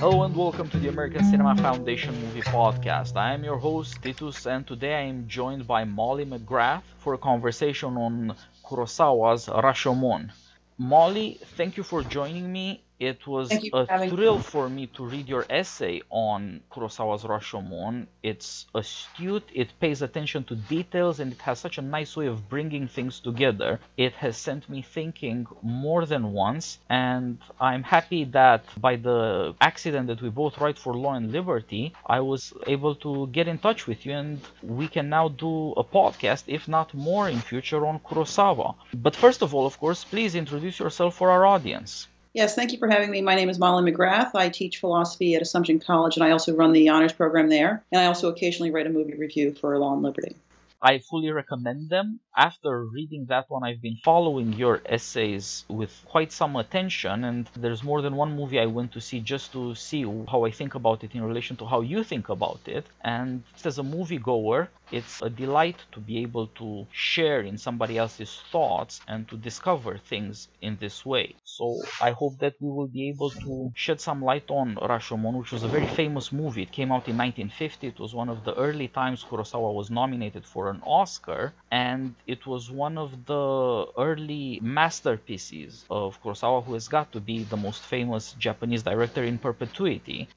Hello and welcome to the American Cinema Foundation Movie Podcast. I am your host, Titus, and today I am joined by Molly Mcgrath for a conversation on Kurosawa's Rashomon. Molly, thank you for joining me. It was Thank you a for having me. thrill for me to read your essay on Kurosawa's Rashomon. It's astute, it pays attention to details, and it has such a nice way of bringing things together. It has sent me thinking more than once, and I'm happy that by the accident that we both write for Law and Liberty, I was able to get in touch with you, and we can now do a podcast, if not more in future, on Kurosawa. But first of all, of course, please introduce yourself for our audience. Yes, thank you for having me. My name is Molly Mcgrath. I teach philosophy at Assumption College, and I also run the honors program there. And I also occasionally write a movie review for Law and Liberty. I fully recommend them. After reading that one, I've been following your essays with quite some attention, and there's more than one movie I went to see just to see how I think about it in relation to how you think about it. And as a moviegoer, it's a delight to be able to share in somebody else's thoughts and to discover things in this way. So I hope that we will be able to shed some light on Rashomon, which was a very famous movie. It came out in 1950. It was one of the early times Kurosawa was nominated for an Oscar, and it was one of the early masterpieces of Kurosawa, who has got to be the most famous Japanese director in perpetuity.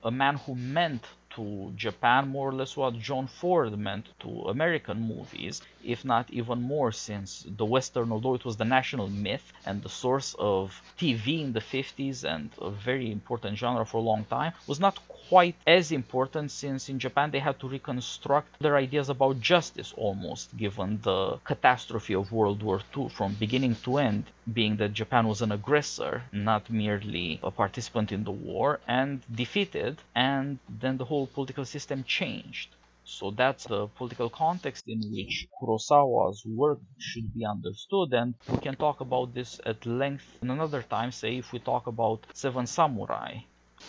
A man who meant to Japan more or less what John Ford meant to American movies, if not even more, since the Western, although it was the national myth and the source of TV in the 50s and a very important genre for a long time, was not quite as important, since in Japan they had to reconstruct their ideas about justice almost, given the catastrophe of World War II from beginning to end, being that Japan was an aggressor, not merely a participant in the war, and defeated, and then the whole political system changed. So that's the political context in which Kurosawa's work should be understood, and we can talk about this at length in another time, say if we talk about Seven Samurai.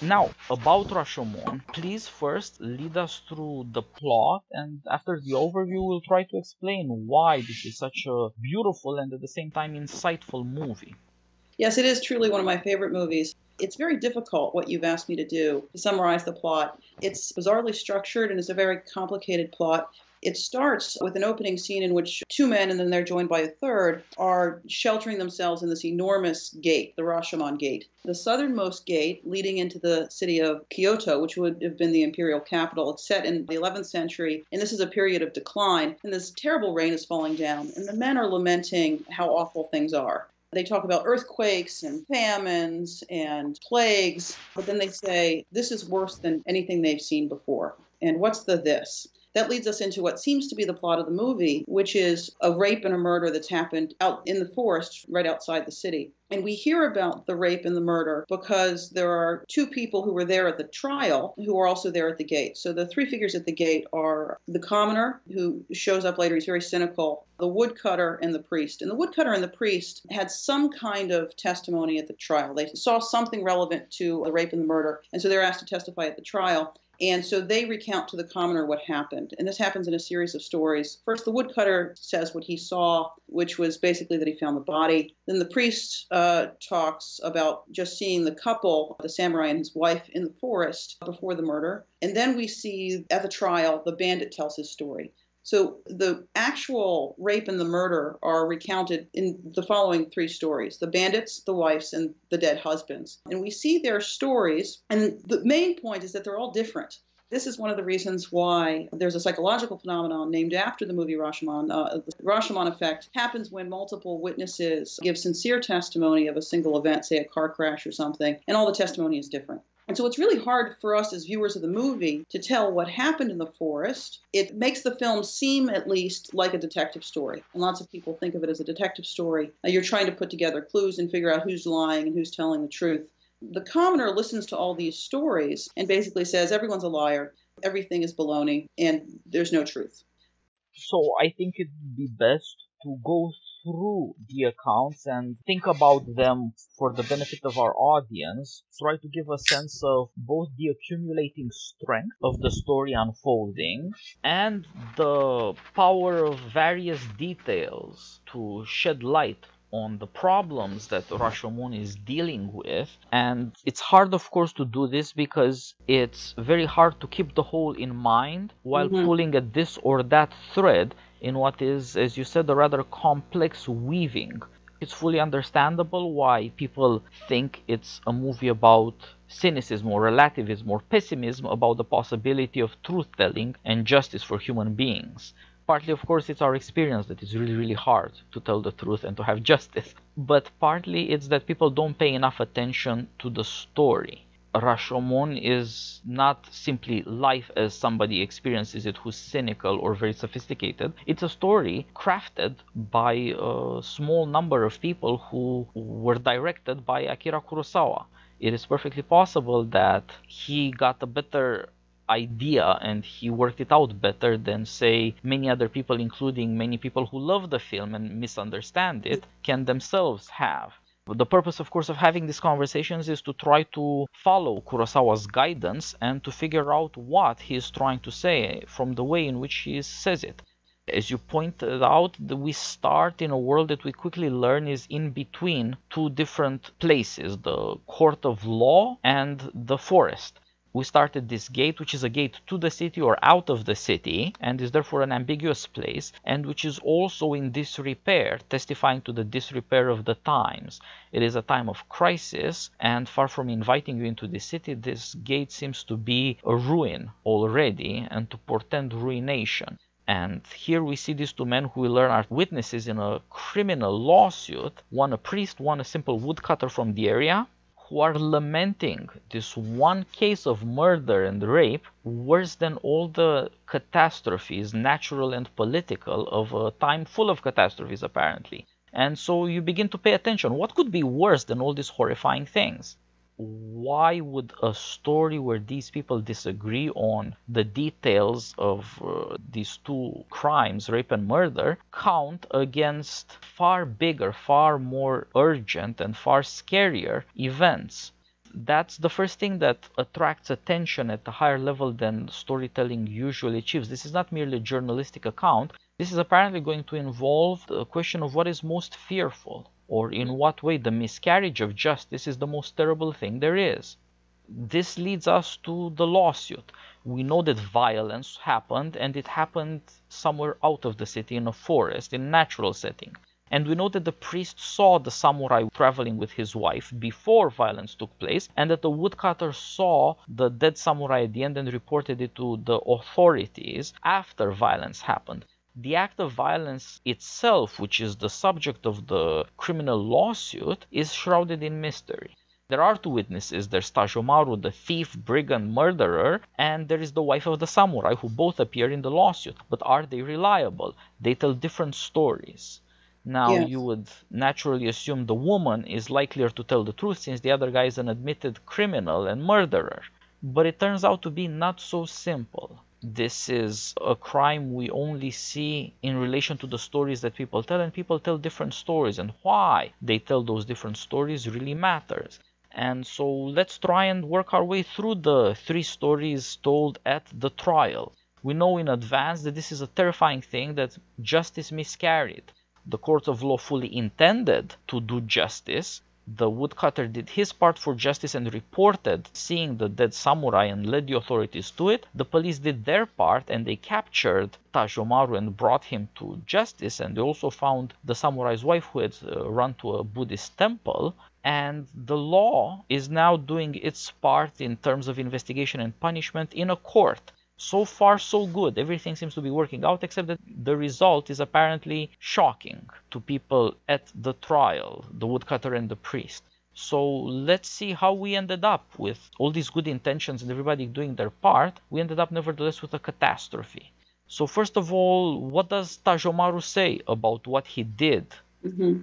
Now, about Rashomon, please first lead us through the plot, and after the overview we'll try to explain why this is such a beautiful and at the same time insightful movie. Yes, it is truly one of my favorite movies. It's very difficult, what you've asked me to do, to summarize the plot. It's bizarrely structured and it's a very complicated plot. It starts with an opening scene in which two men, and then they're joined by a third, are sheltering themselves in this enormous gate, the Rashomon Gate. The southernmost gate leading into the city of Kyoto, which would have been the imperial capital. It's set in the 11th century, and this is a period of decline, and this terrible rain is falling down, and the men are lamenting how awful things are. They talk about earthquakes and famines and plagues, but then they say, this is worse than anything they've seen before. And what's the this? That leads us into what seems to be the plot of the movie, which is a rape and a murder that's happened out in the forest right outside the city. And we hear about the rape and the murder because there are two people who were there at the trial who are also there at the gate. So the three figures at the gate are the commoner, who shows up later. He's very cynical, the woodcutter, and the priest. And the woodcutter and the priest had some kind of testimony at the trial. They saw something relevant to the rape and the murder, and so they're asked to testify at the trial. And so they recount to the commoner what happened. And this happens in a series of stories. First, the woodcutter says what he saw, which was basically that he found the body. Then the priest talks about just seeing the couple, the samurai and his wife, in the forest before the murder. And then we see at the trial, the bandit tells his story. So the actual rape and the murder are recounted in the following three stories: the bandits, the wives, and the dead husbands. And we see their stories, and the main point is that they're all different. This is one of the reasons why there's a psychological phenomenon named after the movie Rashomon. The Rashomon Effect happens when multiple witnesses give sincere testimony of a single event, say a car crash or something, and all the testimony is different. And so it's really hard for us as viewers of the movie to tell what happened in the forest. It makes the film seem at least like a detective story. And lots of people think of it as a detective story. You're trying to put together clues and figure out who's lying and who's telling the truth. The commoner listens to all these stories and basically says everyone's a liar, everything is baloney, and there's no truth. So I think it would be best to go through the accounts and think about them for the benefit of our audience, try to give a sense of both the accumulating strength of the story unfolding and the power of various details to shed light on the problems that Rashomon is dealing with. And it's hard, of course, to do this because it's very hard to keep the whole in mind while pulling at this or that thread in what is, as you said, a rather complex weaving. It's fully understandable why people think it's a movie about cynicism or relativism or pessimism about the possibility of truth-telling and justice for human beings. Partly, of course, it's our experience that it's really, really hard to tell the truth and to have justice. But partly it's that people don't pay enough attention to the story. Rashomon is not simply life as somebody experiences it who's cynical or very sophisticated. It's a story crafted by a small number of people who were directed by Akira Kurosawa. It is perfectly possible that he got a better idea and he worked it out better than, say, many other people, including many people who love the film and misunderstand it, can themselves have. The purpose, of course, of having these conversations is to try to follow Kurosawa's guidance and to figure out what he is trying to say from the way in which he says it. As you pointed out, we start in a world that we quickly learn is in between two different places, the court of law and the forest. We start at this gate, which is a gate to the city or out of the city, and is therefore an ambiguous place, and which is also in disrepair, testifying to the disrepair of the times. It is a time of crisis, and far from inviting you into the city, this gate seems to be a ruin already, and to portend ruination. And here we see these two men who we learn are witnesses in a criminal lawsuit, one a priest, one a simple woodcutter from the area, who are lamenting this one case of murder and rape worse than all the catastrophes, natural and political, of a time full of catastrophes apparently. And so you begin to pay attention. What could be worse than all these horrifying things? Why would a story where these people disagree on the details of these two crimes, rape and murder, count against far bigger, far more urgent and far scarier events? That's the first thing that attracts attention at a higher level than storytelling usually achieves. This is not merely a journalistic account. This is apparently going to involve the question of what is most fearful, or in what way the miscarriage of justice is the most terrible thing there is. This leads us to the lawsuit. We know that violence happened, and it happened somewhere out of the city in a forest, in a natural setting. And we know that the priest saw the samurai traveling with his wife before violence took place, and that the woodcutter saw the dead samurai at the end and reported it to the authorities after violence happened. The act of violence itself, which is the subject of the criminal lawsuit, is shrouded in mystery. There are two witnesses. There's Tajamaru, the thief, brigand, murderer, and there is the wife of the samurai, who both appear in the lawsuit. But are they reliable? They tell different stories. Now, Yes. you would naturally assume the woman is likelier to tell the truth since the other guy is an admitted criminal and murderer. But it turns out to be not so simple. This is a crime we only see in relation to the stories that people tell, and people tell different stories, and why they tell those different stories really matters. And so let's try and work our way through the three stories told at the trial. We know in advance that this is a terrifying thing, that justice miscarried. The court of law fully intended to do justice. The woodcutter did his part for justice and reported seeing the dead samurai and led the authorities to it. The police did their part and they captured Tajamaru and brought him to justice, and they also found the samurai's wife who had run to a Buddhist temple. And the law is now doing its part in terms of investigation and punishment in a court. So far, so good. Everything seems to be working out, except that the result is apparently shocking to people at the trial, the woodcutter and the priest. So let's see how we ended up with all these good intentions and everybody doing their part. We ended up nevertheless with a catastrophe. So first of all, what does Tajamaru say about what he did? Mm-hmm.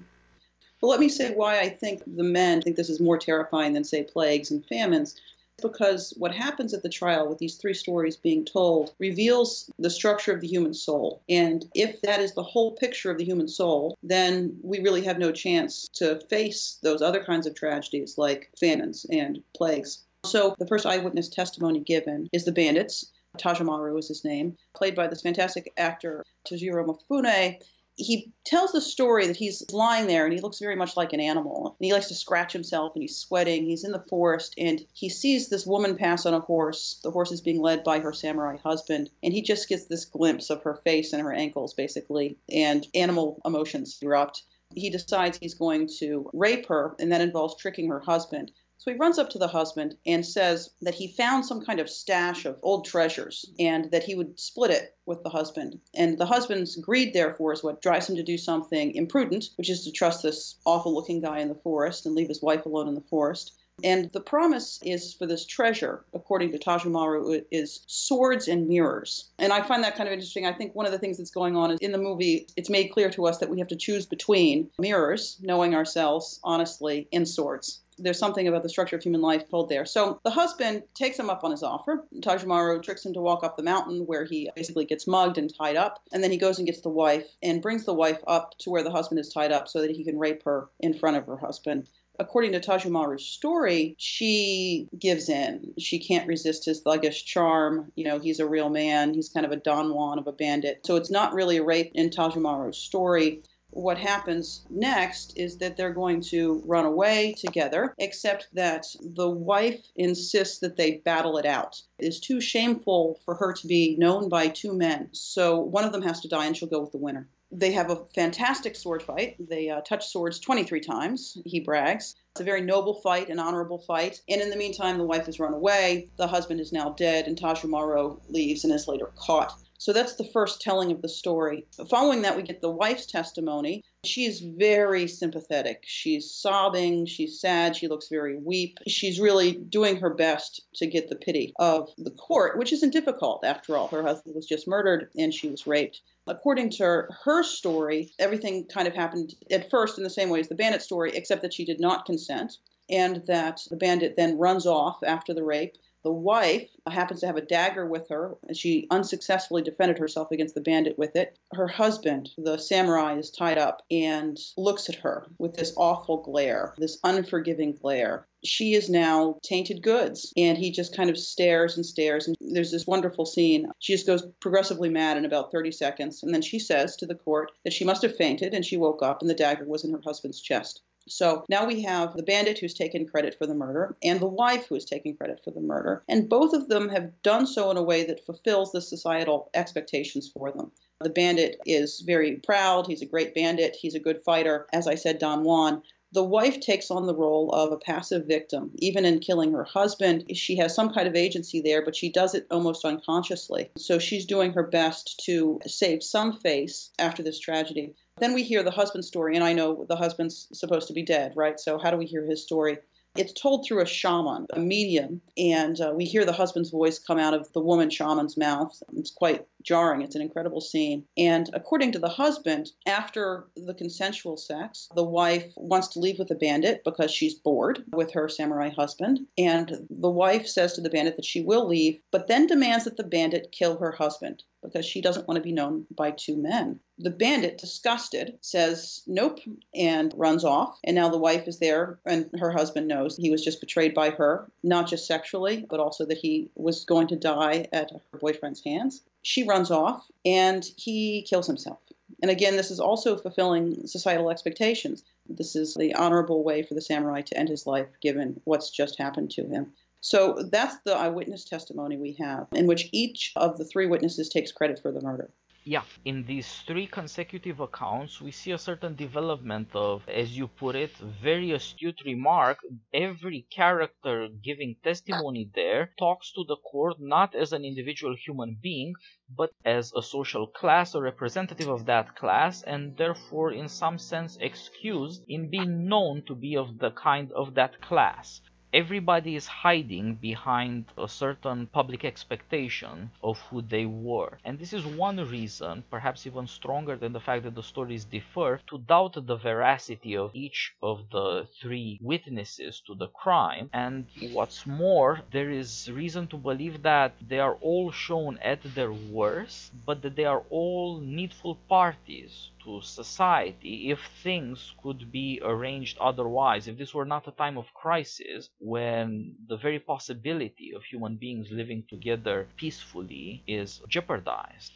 Well, let me say why I think the men think this is more terrifying than, say, plagues and famines. Because what happens at the trial with these three stories being told reveals the structure of the human soul. And if that is the whole picture of the human soul, then we really have no chance to face those other kinds of tragedies like famines and plagues. So the first eyewitness testimony given is the bandits. Tajamaru is his name, played by this fantastic actor, Tajiro Mifune. he tells the story that he's lying there and he looks very much like an animal. And he likes to scratch himself and he's sweating. He's in the forest and he sees this woman pass on a horse. The horse is being led by her samurai husband. And he just gets this glimpse of her face and her ankles, basically, and animal emotions erupt. He decides he's going to rape her, and that involves tricking her husband. So he runs up to the husband and says that he found some kind of stash of old treasures and that he would split it with the husband. And the husband's greed, therefore, is what drives him to do something imprudent, which is to trust this awful-looking guy in the forest and leave his wife alone in the forest. And the promise is for this treasure, according to Tajamaru, is swords and mirrors. And I find that kind of interesting. I think one of the things that's going on is in the movie, it's made clear to us that we have to choose between mirrors, knowing ourselves honestly, and swords. There's something about the structure of human life told there. So the husband takes him up on his offer. Tajamaru tricks him to walk up the mountain where he basically gets mugged and tied up. And then he goes and gets the wife and brings the wife up to where the husband is tied up so that he can rape her in front of her husband. According to Tajamaru's story, she gives in. She can't resist his thuggish charm. You know, he's a real man. He's kind of a Don Juan of a bandit. So it's not really a rape in Tajamaru's story. What happens next is that they're going to run away together, except that the wife insists that they battle it out. It is too shameful for her to be known by two men. So one of them has to die and she'll go with the winner. They have a fantastic sword fight. They touch swords 23 times, he brags. It's a very noble fight, an honorable fight. And in the meantime, the wife has run away. The husband is now dead, and Tajamaru leaves and is later caught. So that's the first telling of the story. Following that, we get the wife's testimony. She is very sympathetic. She's sobbing. She's sad. She looks very weak. She's really doing her best to get the pity of the court, which isn't difficult. After all, her husband was just murdered and she was raped. According to her story, everything kind of happened at first in the same way as the bandit story, except that she did not consent and that the bandit then runs off after the rape. The wife happens to have a dagger with her, and she unsuccessfully defended herself against the bandit with it. Her husband, the samurai, is tied up and looks at her with this awful glare, this unforgiving glare. She is now tainted goods, and he just kind of stares and stares. And there's this wonderful scene. She just goes progressively mad in about 30 seconds, and then she says to the court that she must have fainted, and she woke up, and the dagger was in her husband's chest. So now we have the bandit who's taken credit for the murder and the wife who is taking credit for the murder. And both of them have done so in a way that fulfills the societal expectations for them. The bandit is very proud. He's a great bandit. He's a good fighter. As I said, Don Juan. The wife takes on the role of a passive victim. Even in killing her husband, she has some kind of agency there, but she does it almost unconsciously. So she's doing her best to save some face after this tragedy. Then we hear the husband's story, and I know the husband's supposed to be dead, right? So how do we hear his story? It's told through a shaman, a medium, and we hear the husband's voice come out of the woman shaman's mouth. It's quite jarring. It's an incredible scene. And according to the husband, after the consensual sex, the wife wants to leave with the bandit because she's bored with her samurai husband. And the wife says to the bandit that she will leave, but then demands that the bandit kill her husband because she doesn't want to be known by two men. The bandit, disgusted, says nope and runs off. And now the wife is there and her husband knows he was just betrayed by her, not just sexually, but also that he was going to die at her boyfriend's hands. She runs off and he kills himself. And again, this is also fulfilling societal expectations. This is the honorable way for the samurai to end his life given what's just happened to him. So that's the eyewitness testimony we have, in which each of the three witnesses takes credit for the murder. Yeah, in these three consecutive accounts, we see a certain development of, as you put it, very astute remark. Every character giving testimony there talks to the court not as an individual human being, but as a social class, a representative of that class, and therefore in some sense excused in being known to be of the kind of that class. Everybody is hiding behind a certain public expectation of who they were. And this is one reason, perhaps even stronger than the fact that the stories differ, to doubt the veracity of each of the three witnesses to the crime. And what's more, there is reason to believe that they are all shown at their worst, but that they are all needful parties to society if things could be arranged otherwise, if this were not a time of crisis when the very possibility of human beings living together peacefully is jeopardized.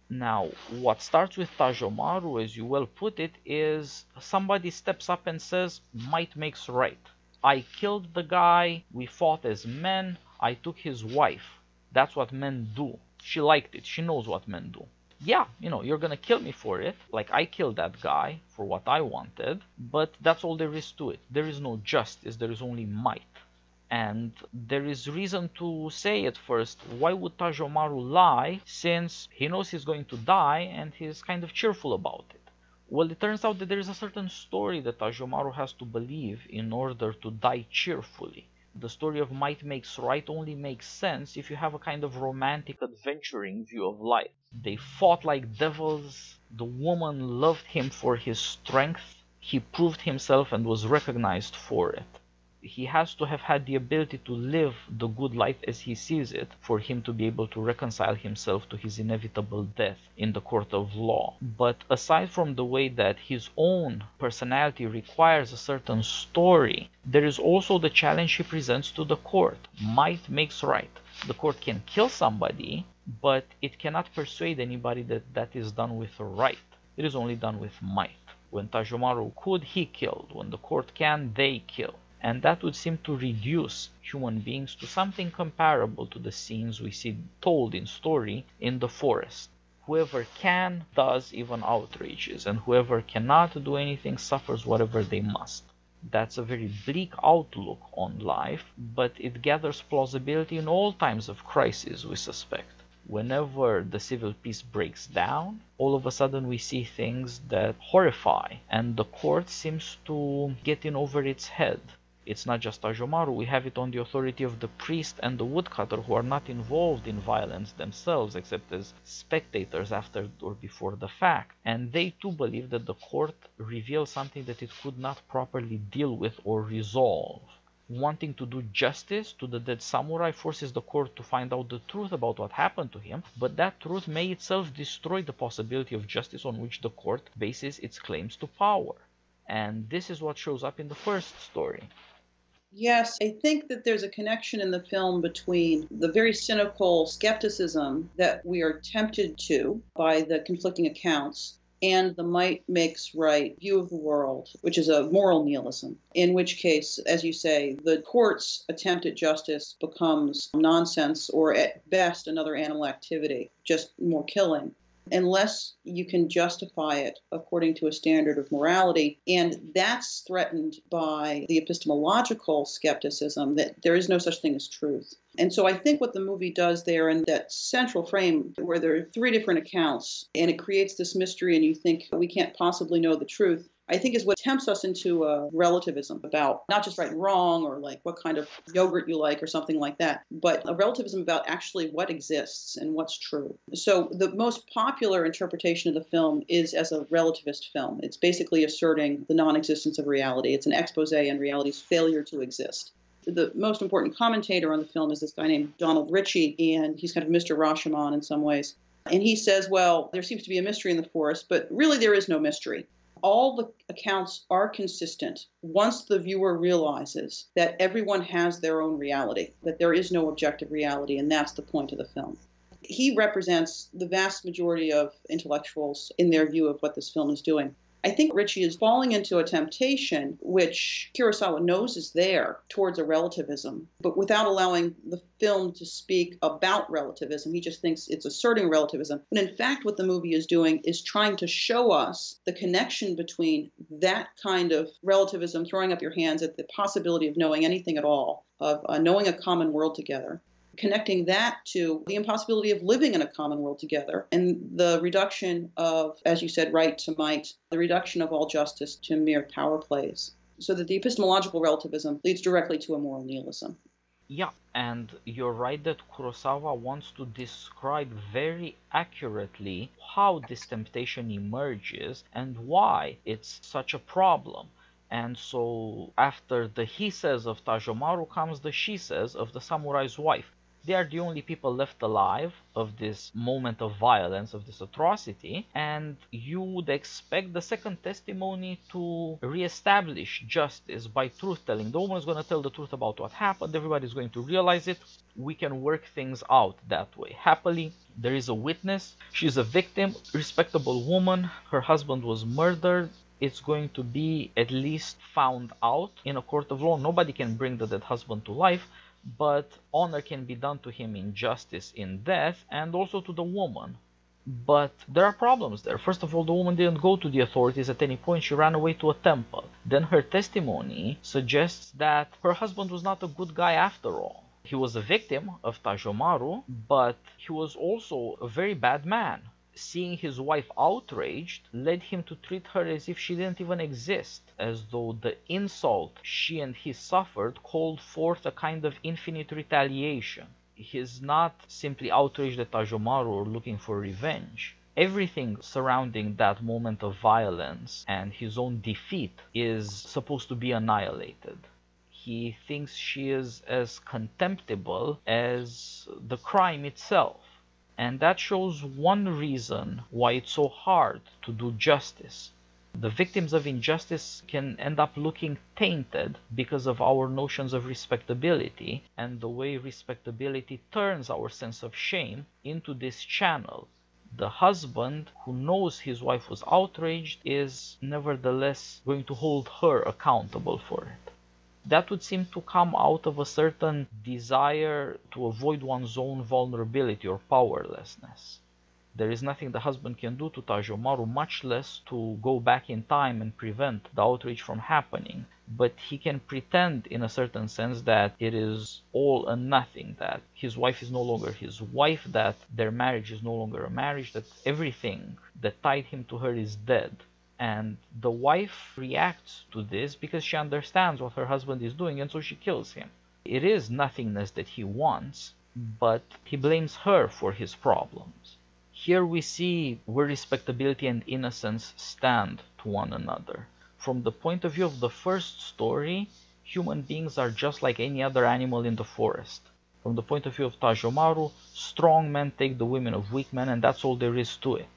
Now, what starts with Tajamaru, as you well put it, is somebody steps up and says, might makes right. I killed the guy, we fought as men, I took his wife. That's what men do. She liked it, she knows what men do. Yeah, you're gonna kill me for it, like I killed that guy for what I wanted, but that's all there is to it. There is no justice, there is only might. And there is reason to say at first, why would Tajamaru lie, since he knows he's going to die and he's kind of cheerful about it? Well, it turns out that there is a certain story that Tajamaru has to believe in order to die cheerfully. The story of might makes right only makes sense if you have a kind of romantic adventuring view of life. They fought like devils, the woman loved him for his strength, he proved himself and was recognized for it. He has to have had the ability to live the good life as he sees it for him to be able to reconcile himself to his inevitable death in the court of law. But aside from the way that his own personality requires a certain story, there is also the challenge he presents to the court. Might makes right. The court can kill somebody, but it cannot persuade anybody that that is done with right. It is only done with might. When Tajamaru could, he killed. When the court can, they kill. And that would seem to reduce human beings to something comparable to the scenes we see told in story in the forest. Whoever can does even outrages, and whoever cannot do anything suffers whatever they must. That's a very bleak outlook on life, but it gathers plausibility in all times of crisis, we suspect. Whenever the civil peace breaks down, all of a sudden we see things that horrify, and the court seems to get in over its head. It's not just Tajamaru, we have it on the authority of the priest and the woodcutter, who are not involved in violence themselves except as spectators after or before the fact. And they too believe that the court reveals something that it could not properly deal with or resolve. Wanting to do justice to the dead samurai forces the court to find out the truth about what happened to him, but that truth may itself destroy the possibility of justice on which the court bases its claims to power. And this is what shows up in the first story. Yes, I think that there's a connection in the film between the very cynical skepticism that we are tempted to by the conflicting accounts and the might makes right view of the world, which is a moral nihilism, in which case, as you say, the court's attempt at justice becomes nonsense or at best another animal activity, just more killing, unless you can justify it according to a standard of morality. And that's threatened by the epistemological skepticism that there is no such thing as truth. And so I think what the movie does there in that central frame where there are three different accounts and it creates this mystery and you think we can't possibly know the truth, I think is what tempts us into a relativism about not just right and wrong or like what kind of yogurt you like or something like that, but a relativism about actually what exists and what's true. So the most popular interpretation of the film is as a relativist film. It's basically asserting the non-existence of reality. It's an expose on reality's failure to exist. The most important commentator on the film is this guy named Ritchie, and he's kind of Mr. Rashomon in some ways. And he says, well, there seems to be a mystery in the forest, but really there is no mystery. All the accounts are consistent once the viewer realizes that everyone has their own reality, that there is no objective reality, and that's the point of the film. He represents the vast majority of intellectuals in their view of what this film is doing. I think Ritchie is falling into a temptation, which Kurosawa knows is there, towards a relativism, but without allowing the film to speak about relativism. He just thinks it's asserting relativism. But in fact, what the movie is doing is trying to show us the connection between that kind of relativism, throwing up your hands at the possibility of knowing anything at all, of knowing a common world together, connecting that to the impossibility of living in a common world together, and the reduction of, as you said, right to might, the reduction of all justice to mere power plays, so that the epistemological relativism leads directly to a moral nihilism. Yeah, and you're right that Kurosawa wants to describe very accurately how this temptation emerges and why it's such a problem. And so after the he says of Tajamaru comes the she says of the samurai's wife. They are the only people left alive of this moment of violence, of this atrocity, and you would expect the second testimony to reestablish justice by truth-telling. The woman is going to tell the truth about what happened, everybody's going to realize it, we can work things out that way. Happily, there is a witness, she's a victim, respectable woman, her husband was murdered, it's going to be at least found out in a court of law. Nobody can bring the dead husband to life, but honor can be done to him in justice in death, and also to the woman. But there are problems there. First of all, the woman didn't go to the authorities at any point. She ran away to a temple. Then her testimony suggests that her husband was not a good guy after all. He was a victim of Tajamaru, but he was also a very bad man. Seeing his wife outraged led him to treat her as if she didn't even exist, as though the insult she and he suffered called forth a kind of infinite retaliation. He's not simply outraged at Tajamaru or looking for revenge. Everything surrounding that moment of violence and his own defeat is supposed to be annihilated. He thinks she is as contemptible as the crime itself. And that shows one reason why it's so hard to do justice. The victims of injustice can end up looking tainted because of our notions of respectability and the way respectability turns our sense of shame into this channel. The husband who knows his wife was outraged is nevertheless going to hold her accountable for it. That would seem to come out of a certain desire to avoid one's own vulnerability or powerlessness. There is nothing the husband can do to Tajamaru, much less to go back in time and prevent the outrage from happening. But he can pretend in a certain sense that it is all and nothing, that his wife is no longer his wife, that their marriage is no longer a marriage, that everything that tied him to her is dead. And the wife reacts to this because she understands what her husband is doing, and so she kills him. It is nothingness that he wants, but he blames her for his problems. Here we see where respectability and innocence stand to one another. From the point of view of the first story, human beings are just like any other animal in the forest. From the point of view of Tajamaru, strong men take the women of weak men, and that's all there is to it.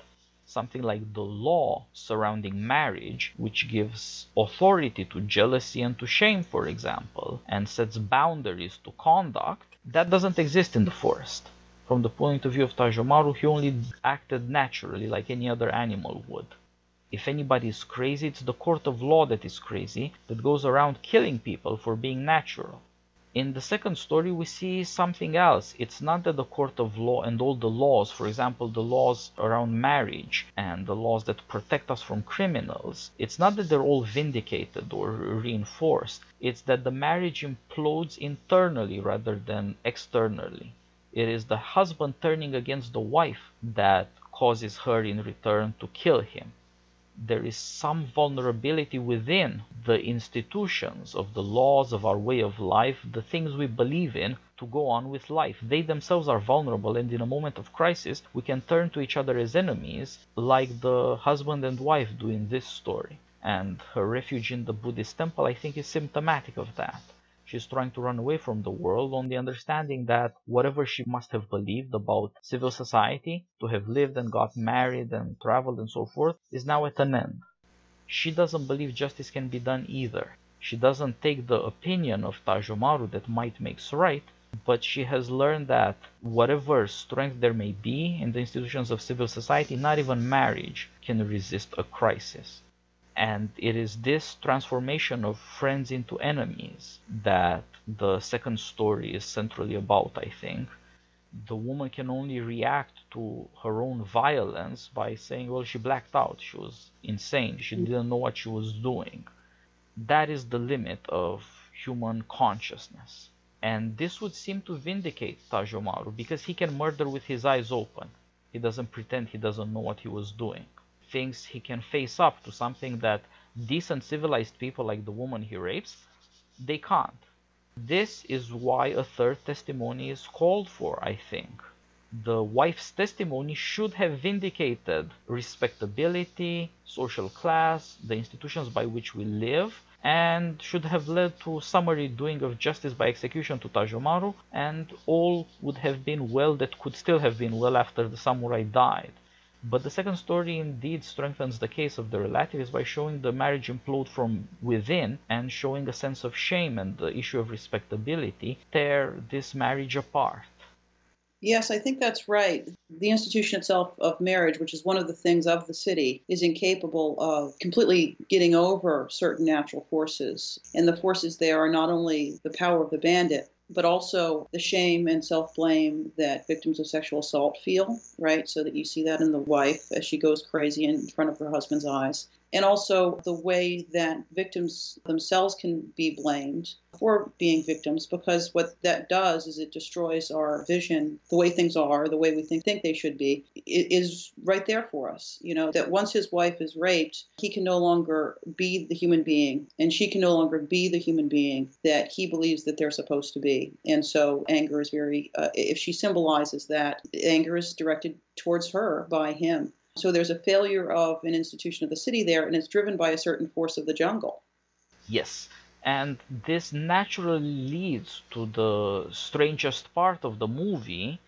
Something like the law surrounding marriage, which gives authority to jealousy and to shame, for example, and sets boundaries to conduct, that doesn't exist in the forest. From the point of view of Tajamaru, he only acted naturally like any other animal would. If anybody is crazy, it's the court of law that is crazy, that goes around killing people for being natural. In the second story, we see something else. It's not that the court of law and all the laws, for example, the laws around marriage and the laws that protect us from criminals, it's not that they're all vindicated or reinforced. It's that the marriage implodes internally rather than externally. It is the husband turning against the wife that causes her in return to kill him. There is some vulnerability within the institutions of the laws of our way of life, the things we believe in, to go on with life. They themselves are vulnerable, and in a moment of crisis, we can turn to each other as enemies, like the husband and wife do in this story. And her refuge in the Buddhist temple, I think, is symptomatic of that. She's trying to run away from the world on the understanding that whatever she must have believed about civil society, to have lived and got married and traveled and so forth, is now at an end. She doesn't believe justice can be done either. She doesn't take the opinion of Tajamaru that might makes right, but she has learned that whatever strength there may be in the institutions of civil society, not even marriage can resist a crisis. And it is this transformation of friends into enemies that the second story is centrally about, I think. The woman can only react to her own violence by saying, well, she blacked out, she was insane, she didn't know what she was doing. That is the limit of human consciousness. And this would seem to vindicate Tajamaru, because he can murder with his eyes open. He doesn't pretend he doesn't know what he was doing. Thinks he can face up to something that decent civilized people like the woman he rapes, they can't. This is why a third testimony is called for, I think. The wife's testimony should have vindicated respectability, social class, the institutions by which we live, and should have led to summary doing of justice by execution to Tajamaru, and all would have been well that could still have been well after the samurai died. But the second story indeed strengthens the case of the relatives by showing the marriage implode from within and showing a sense of shame and the issue of respectability tear this marriage apart. Yes, I think that's right. The institution itself of marriage, which is one of the things of the city, is incapable of completely getting over certain natural forces. And the forces there are not only the power of the bandit, but also the shame and self-blame that victims of sexual assault feel, right? So that you see that in the wife as she goes crazy in front of her husband's eyes. And also the way that victims themselves can be blamed for being victims, because what that does is it destroys our vision, the way things are, the way we think they should be. It is right there for us, that once his wife is raped, he can no longer be the human being, and she can no longer be the human being that he believes that they're supposed to be. And so anger is if she symbolizes that, anger is directed towards her by him. So there's a failure of an institution of the city there, and it's driven by a certain force of the jungle. Yes, and this naturally leads to the strangest part of the movie,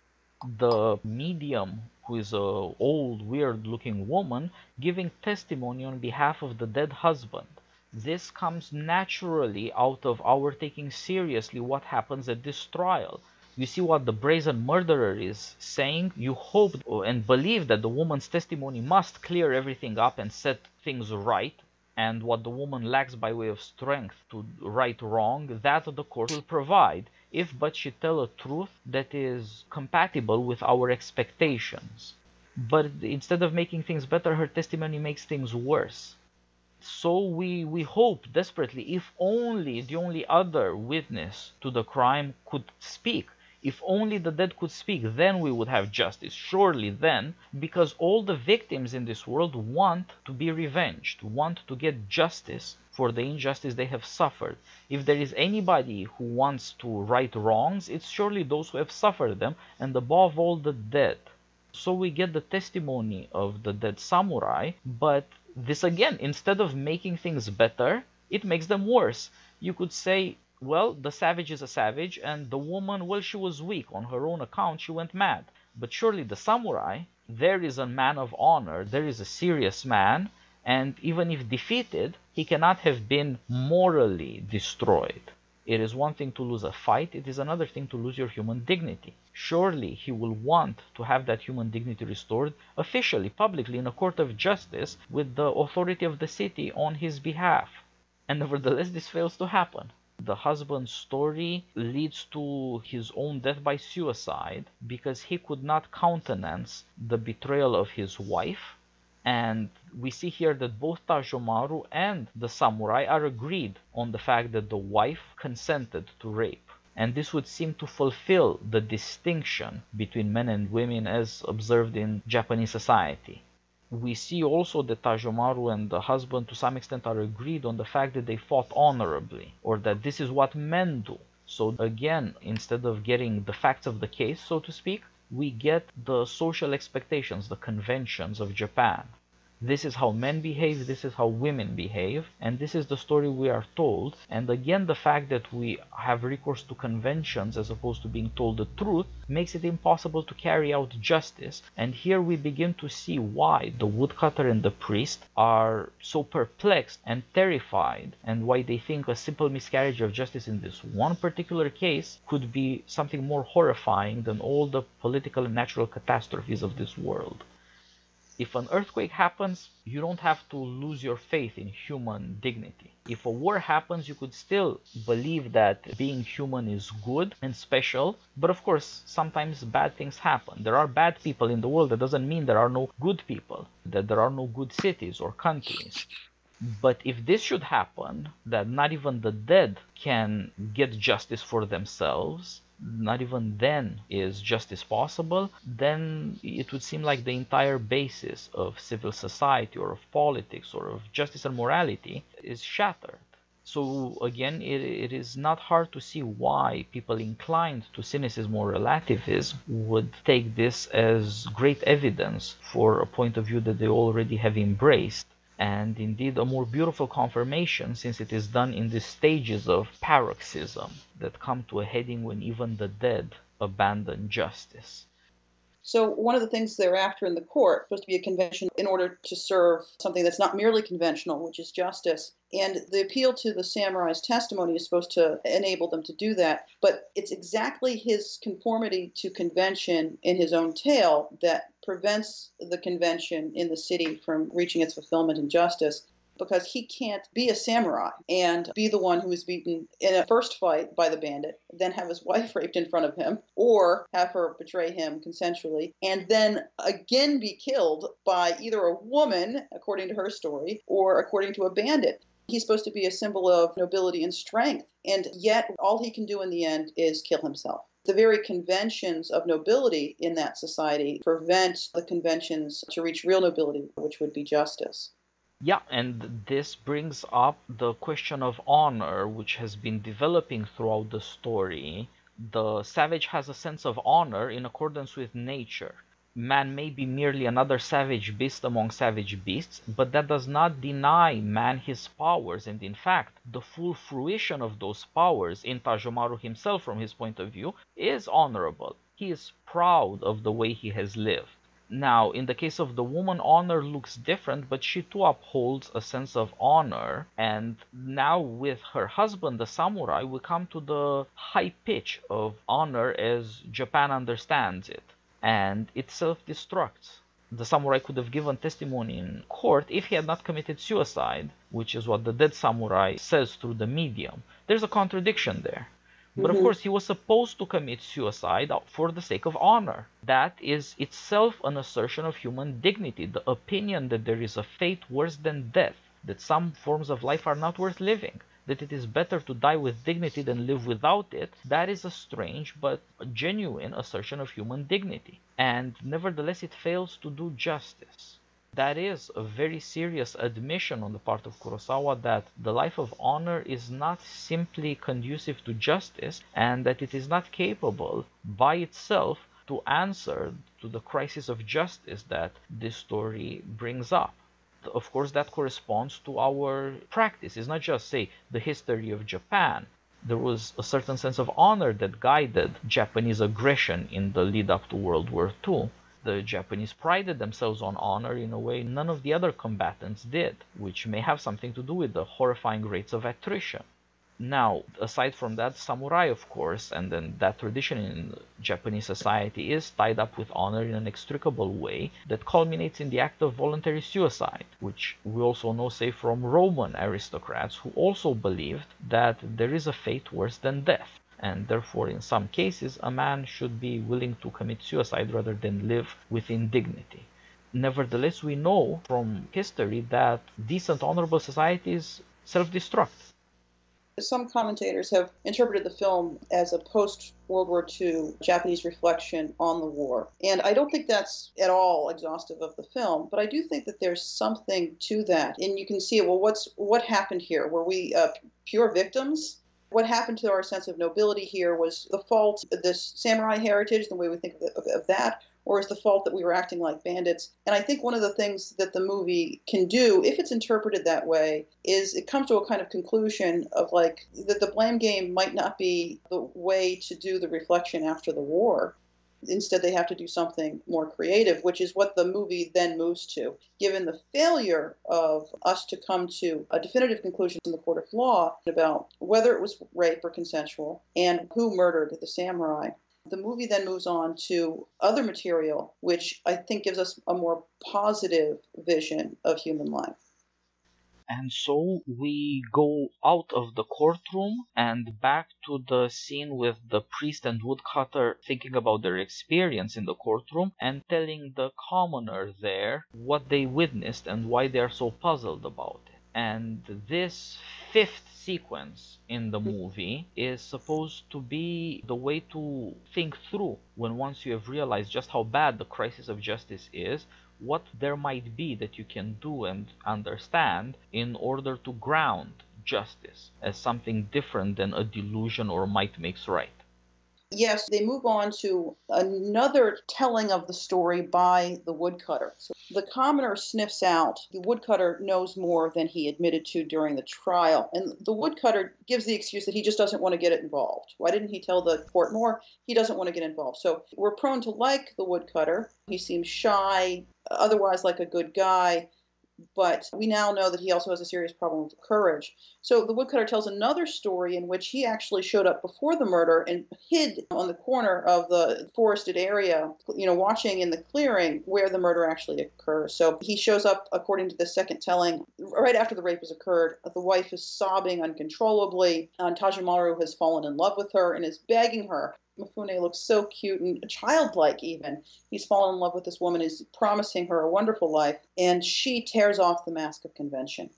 the medium, who is an old, weird-looking woman, giving testimony on behalf of the dead husband. This comes naturally out of our taking seriously what happens at this trial. You see what the brazen murderer is saying. You hope and believe that the woman's testimony must clear everything up and set things right, and what the woman lacks by way of strength to right wrong, that the court will provide, if but she tell a truth that is compatible with our expectations. But instead of making things better, her testimony makes things worse. So we hope desperately, if only the only other witness to the crime could speak. If only the dead could speak, then we would have justice. Surely then, because all the victims in this world want to be revenged, want to get justice for the injustice they have suffered. If there is anybody who wants to right wrongs, it's surely those who have suffered them, and above all the dead. So we get the testimony of the dead samurai, but this again, instead of making things better, it makes them worse. You could say, well, the savage is a savage, and the woman, well, she was weak. On her own account, she went mad. But surely the samurai, there is a man of honor, there is a serious man, and even if defeated, he cannot have been morally destroyed. It is one thing to lose a fight, it is another thing to lose your human dignity. Surely he will want to have that human dignity restored officially, publicly, in a court of justice with the authority of the city on his behalf. And nevertheless, this fails to happen. The husband's story leads to his own death by suicide because he could not countenance the betrayal of his wife. And we see here that both Tajamaru and the samurai are agreed on the fact that the wife consented to rape. And this would seem to fulfill the distinction between men and women as observed in Japanese society. We see also that Tajamaru and the husband to some extent are agreed on the fact that they fought honorably, or that this is what men do. So again, instead of getting the facts of the case, so to speak, we get the social expectations, the conventions of Japan. This is how men behave, this is how women behave, and this is the story we are told. And again, the fact that we have recourse to conventions as opposed to being told the truth makes it impossible to carry out justice. And here we begin to see why the woodcutter and the priest are so perplexed and terrified, and why they think a simple miscarriage of justice in this one particular case could be something more horrifying than all the political and natural catastrophes of this world. If an earthquake happens, you don't have to lose your faith in human dignity. If a war happens, you could still believe that being human is good and special, but of course, sometimes bad things happen. There are bad people in the world. That doesn't mean there are no good people, that there are no good cities or countries. But if this should happen, that not even the dead can get justice for themselves, not even then is justice possible, then it would seem like the entire basis of civil society or of politics or of justice and morality is shattered. So again, it is not hard to see why people inclined to cynicism or relativism would take this as great evidence for a point of view that they already have embraced, and indeed a more beautiful confirmation, since it is done in the stages of paroxysm that come to a heading when even the dead abandon justice. So one of the things they're after in the court is supposed to be a convention in order to serve something that's not merely conventional, which is justice. And the appeal to the samurai's testimony is supposed to enable them to do that. But it's exactly his conformity to convention in his own tale that prevents the convention in the city from reaching its fulfillment in justice, because he can't be a samurai and be the one who is beaten in a first fight by the bandit, then have his wife raped in front of him, or have her betray him consensually, and then again be killed by either a woman, according to her story, or according to a bandit. He's supposed to be a symbol of nobility and strength, and yet all he can do in the end is kill himself. The very conventions of nobility in that society prevent the conventions to reach real nobility, which would be justice. Yeah, and this brings up the question of honor, which has been developing throughout the story. The savage has a sense of honor in accordance with nature. Man may be merely another savage beast among savage beasts, but that does not deny man his powers, and in fact, the full fruition of those powers in Tajamaru himself, from his point of view, is honorable. He is proud of the way he has lived. Now, in the case of the woman, honor looks different, but she too upholds a sense of honor. And now with her husband, the samurai, we come to the high pitch of honor as Japan understands it. And it self-destructs. The samurai could have given testimony in court if he had not committed suicide, which is what the dead samurai says through the medium. There's a contradiction there. But of course, he was supposed to commit suicide for the sake of honor. That is itself an assertion of human dignity, the opinion that there is a fate worse than death, that some forms of life are not worth living, that it is better to die with dignity than live without it. That is a strange but a genuine assertion of human dignity. And nevertheless, it fails to do justice. That is a very serious admission on the part of Kurosawa that the life of honor is not simply conducive to justice, and that it is not capable by itself to answer to the crisis of justice that this story brings up. Of course, that corresponds to our practice. It's not just, say, the history of Japan. There was a certain sense of honor that guided Japanese aggression in the lead up to World War II. The Japanese prided themselves on honor in a way none of the other combatants did, which may have something to do with the horrifying rates of attrition. Now, aside from that, samurai, of course, and then that tradition in Japanese society is tied up with honor in an inextricable way that culminates in the act of voluntary suicide, which we also know, say, from Roman aristocrats who also believed that there is a fate worse than death. And therefore, in some cases, a man should be willing to commit suicide rather than live with indignity. Nevertheless, we know from history that decent, honorable societies self-destruct. Some commentators have interpreted the film as a post-World War II Japanese reflection on the war. And I don't think that's at all exhaustive of the film, but I do think that there's something to that. And you can see, well, what happened here? Were we pure victims? What happened to our sense of nobility here? Was the fault of this samurai heritage, the way we think of that, or is the fault that we were acting like bandits? And I think one of the things that the movie can do, if it's interpreted that way, is it comes to a kind of conclusion of like that the blame game might not be the way to do the reflection after the war. Instead, they have to do something more creative, which is what the movie then moves to. Given the failure of us to come to a definitive conclusion in the court of law about whether it was rape or consensual and who murdered the samurai, the movie then moves on to other material, which I think gives us a more positive vision of human life. And so we go out of the courtroom and back to the scene with the priest and woodcutter thinking about their experience in the courtroom and telling the commoner there what they witnessed and why they are so puzzled about it. And this fifth sequence in the movie is supposed to be the way to think through, when once you have realized just how bad the crisis of justice is, what there might be that you can do and understand in order to ground justice as something different than a delusion or might makes right. Yes, they move on to another telling of the story by the woodcutter. So the commoner sniffs out the woodcutter knows more than he admitted to during the trial. And the woodcutter gives the excuse that he just doesn't want to get involved. Why didn't he tell the court more? He doesn't want to get involved. So we're prone to like the woodcutter. He seems shy, otherwise like a good guy. But we now know that he also has a serious problem with courage. So the woodcutter tells another story in which he actually showed up before the murder and hid on the corner of the forested area, watching in the clearing where the murder actually occurs. So he shows up, according to the second telling, right after the rape has occurred. The wife is sobbing uncontrollably. Tajamaru has fallen in love with her and is begging her. Mifune looks so cute and childlike even. He's fallen in love with this woman, is promising her a wonderful life, and she tears off the mask of convention,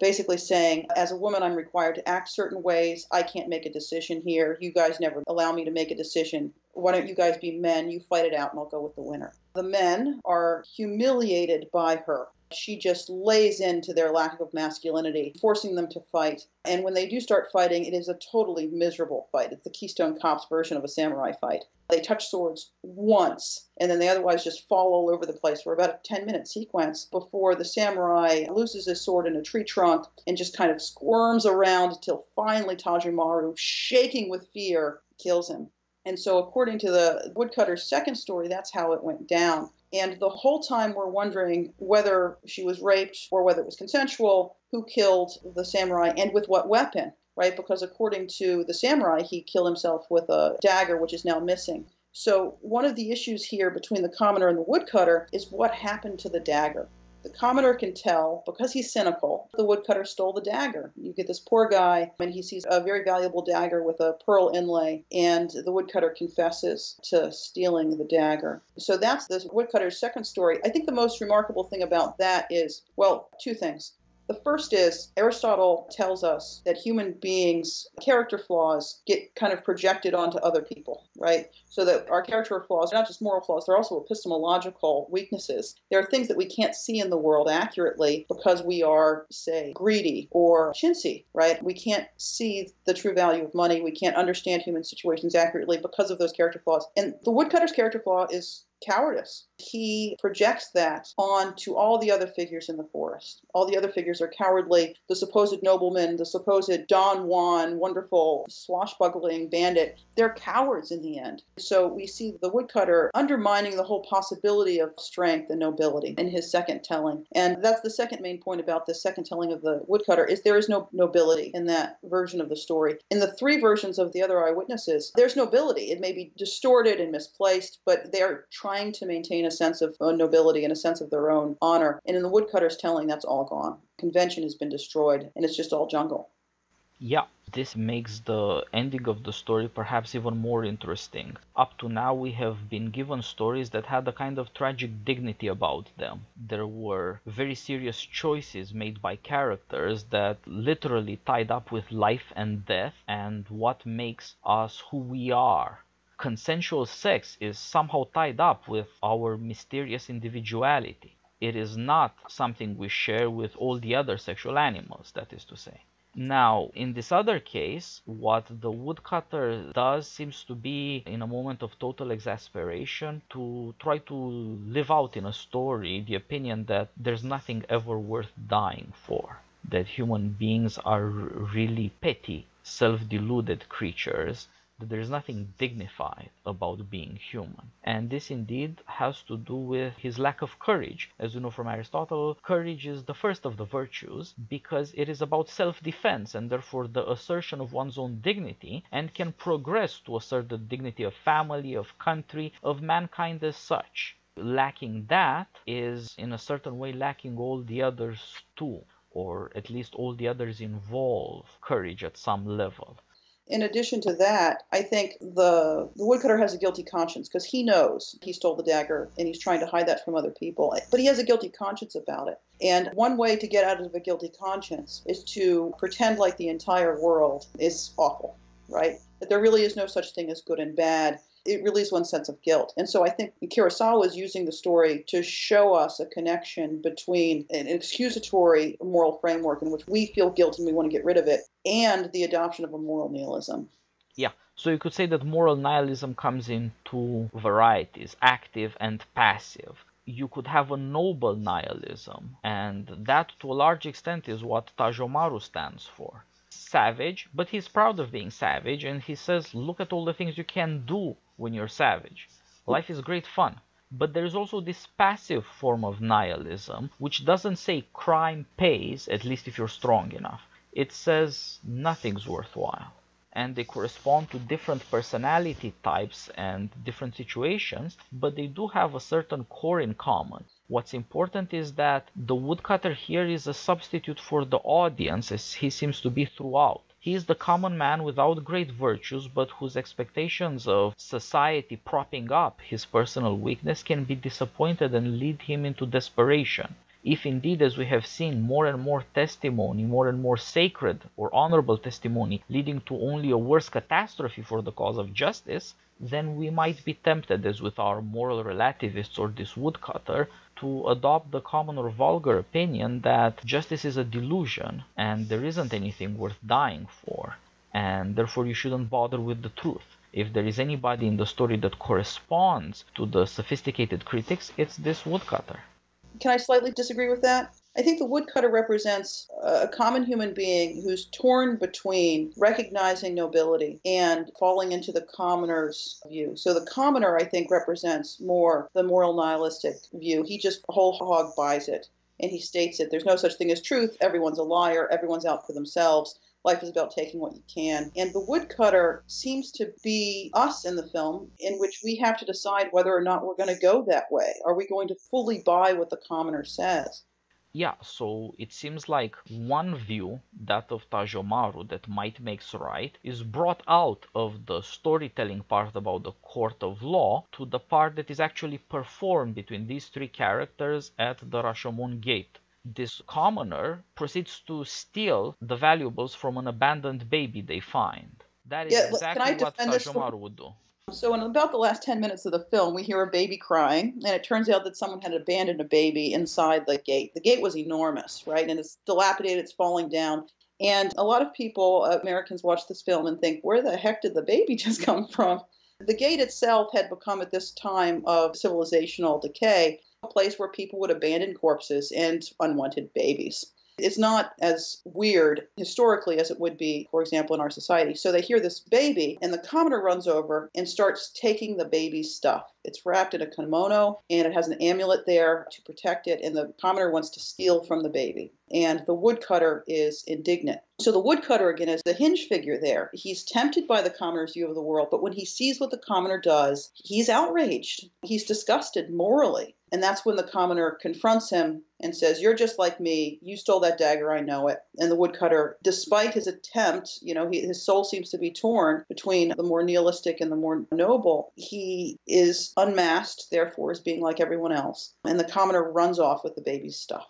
basically saying, as a woman, I'm required to act certain ways. I can't make a decision here. You guys never allow me to make a decision. Why don't you guys be men? You fight it out and I'll go with the winner. The men are humiliated by her. She just lays into their lack of masculinity, forcing them to fight. And when they do start fighting, it is a totally miserable fight. It's the Keystone Cops version of a samurai fight. They touch swords once, and then they otherwise just fall all over the place for about a 10-minute sequence before the samurai loses his sword in a tree trunk and just kind of squirms around until finally Tajamaru, shaking with fear, kills him. And so according to the woodcutter's second story, that's how it went down. And the whole time we're wondering whether she was raped or whether it was consensual, who killed the samurai and with what weapon, right? Because according to the samurai, he killed himself with a dagger, which is now missing. So one of the issues here between the commoner and the woodcutter is what happened to the dagger. The commoner can tell, because he's cynical, the woodcutter stole the dagger. You get this poor guy, and he sees a very valuable dagger with a pearl inlay, and the woodcutter confesses to stealing the dagger. So that's the woodcutter's second story. I think the most remarkable thing about that is, well, two things. The first is Aristotle tells us that human beings' character flaws get kind of projected onto other people, right? So that our character flaws are not just moral flaws, they're also epistemological weaknesses. There are things that we can't see in the world accurately because we are, say, greedy or chintzy, right? We can't see the true value of money. We can't understand human situations accurately because of those character flaws. And the woodcutter's character flaw is cowardice. He projects that onto all the other figures in the forest. All the other figures are cowardly. The supposed nobleman, the supposed Don Juan, wonderful swashbuckling bandit, they're cowards in the end. So we see the woodcutter undermining the whole possibility of strength and nobility in his second telling. And that's the second main point about the second telling of the woodcutter, is there is no nobility in that version of the story. In the three versions of the other eyewitnesses, there's nobility. It may be distorted and misplaced, but they're trying to maintain a sense of nobility and a sense of their own honor. And in the woodcutter's telling, that's all gone. Convention has been destroyed, and it's just all jungle. Yeah, this makes the ending of the story perhaps even more interesting. Up to now we have been given stories that had a kind of tragic dignity about them. There were very serious choices made by characters that literally tied up with life and death and what makes us who we are. Consensual sex is somehow tied up with our mysterious individuality. It is not something we share with all the other sexual animals, that is to say. Now, in this other case, what the woodcutter does seems to be, in a moment of total exasperation, to try to live out in a story the opinion that there's nothing ever worth dying for, that human beings are really petty, self-deluded creatures, that there's nothing dignified about being human. And this indeed has to do with his lack of courage. As you know from Aristotle, courage is the first of the virtues because it is about self-defense and therefore the assertion of one's own dignity, and can progress to assert the dignity of family, of country, of mankind as such. Lacking that is in a certain way lacking all the others too, or at least all the others involve courage at some level. In addition to that, I think the woodcutter has a guilty conscience because he knows he stole the dagger and he's trying to hide that from other people. But he has a guilty conscience about it. And one way to get out of a guilty conscience is to pretend like the entire world is awful, right? That there really is no such thing as good and bad. It relieves one's sense of guilt. And so I think Kurosawa is using the story to show us a connection between an excusatory moral framework in which we feel guilt and we want to get rid of it, and the adoption of a moral nihilism. Yeah, So you could say that moral nihilism comes in two varieties, active and passive. You could have a noble nihilism, and that to a large extent is what Tajamaru stands for. Savage, but he's proud of being savage, and he says, look at all the things you can do when you're savage. Life is great fun. But there is also this passive form of nihilism, which doesn't say crime pays, at least if you're strong enough. It says nothing's worthwhile. And they correspond to different personality types and different situations, but they do have a certain core in common. What's important is that the woodcutter here is a substitute for the audience, as he seems to be throughout. He is the common man without great virtues, but whose expectations of society propping up his personal weakness can be disappointed and lead him into desperation. If indeed, as we have seen, more and more testimony, more and more sacred or honorable testimony leading to only a worse catastrophe for the cause of justice, then we might be tempted, as with our moral relativists or this woodcutter, to adopt the common or vulgar opinion that justice is a delusion and there isn't anything worth dying for, and therefore you shouldn't bother with the truth. If there is anybody in the story that corresponds to the sophisticated critics, it's this woodcutter. Can I slightly disagree with that? I think the woodcutter represents a common human being who's torn between recognizing nobility and falling into the commoner's view. So the commoner, I think, represents more the moral nihilistic view. He just whole hog buys it, and he states it. There's no such thing as truth. Everyone's a liar. Everyone's out for themselves. Life is about taking what you can. And the woodcutter seems to be us in the film, in which we have to decide whether or not we're going to go that way. Are we going to fully buy what the commoner says? Yeah, so it seems like one view, that of Tajamaru, that might makes right, is brought out of the storytelling part about the court of law to the part that is actually performed between these three characters at the Rashomon gate. This commoner proceeds to steal the valuables from an abandoned baby they find. That is exactly what Tajamaru would do. So in about the last 10 minutes of the film, we hear a baby crying, and it turns out that someone had abandoned a baby inside the gate. The gate was enormous, right? And it's dilapidated, it's falling down. And a lot of people, Americans, watch this film and think, where the heck did the baby just come from? The gate itself had become, at this time of civilizational decay, a place where people would abandon corpses and unwanted babies. It's not as weird historically as it would be, for example, in our society. So they hear this baby, and the commoner runs over and starts taking the baby's stuff. It's wrapped in a kimono, and it has an amulet there to protect it, and the commoner wants to steal from the baby. And the woodcutter is indignant. So the woodcutter, again, is the hinge figure there. He's tempted by the commoner's view of the world, but when he sees what the commoner does, he's outraged. He's disgusted morally. And that's when the commoner confronts him and says, you're just like me. You stole that dagger. I know it. And the woodcutter, despite his attempt, his soul seems to be torn between the more nihilistic and the more noble. He is unmasked, therefore, as being like everyone else. And the commoner runs off with the baby's stuff.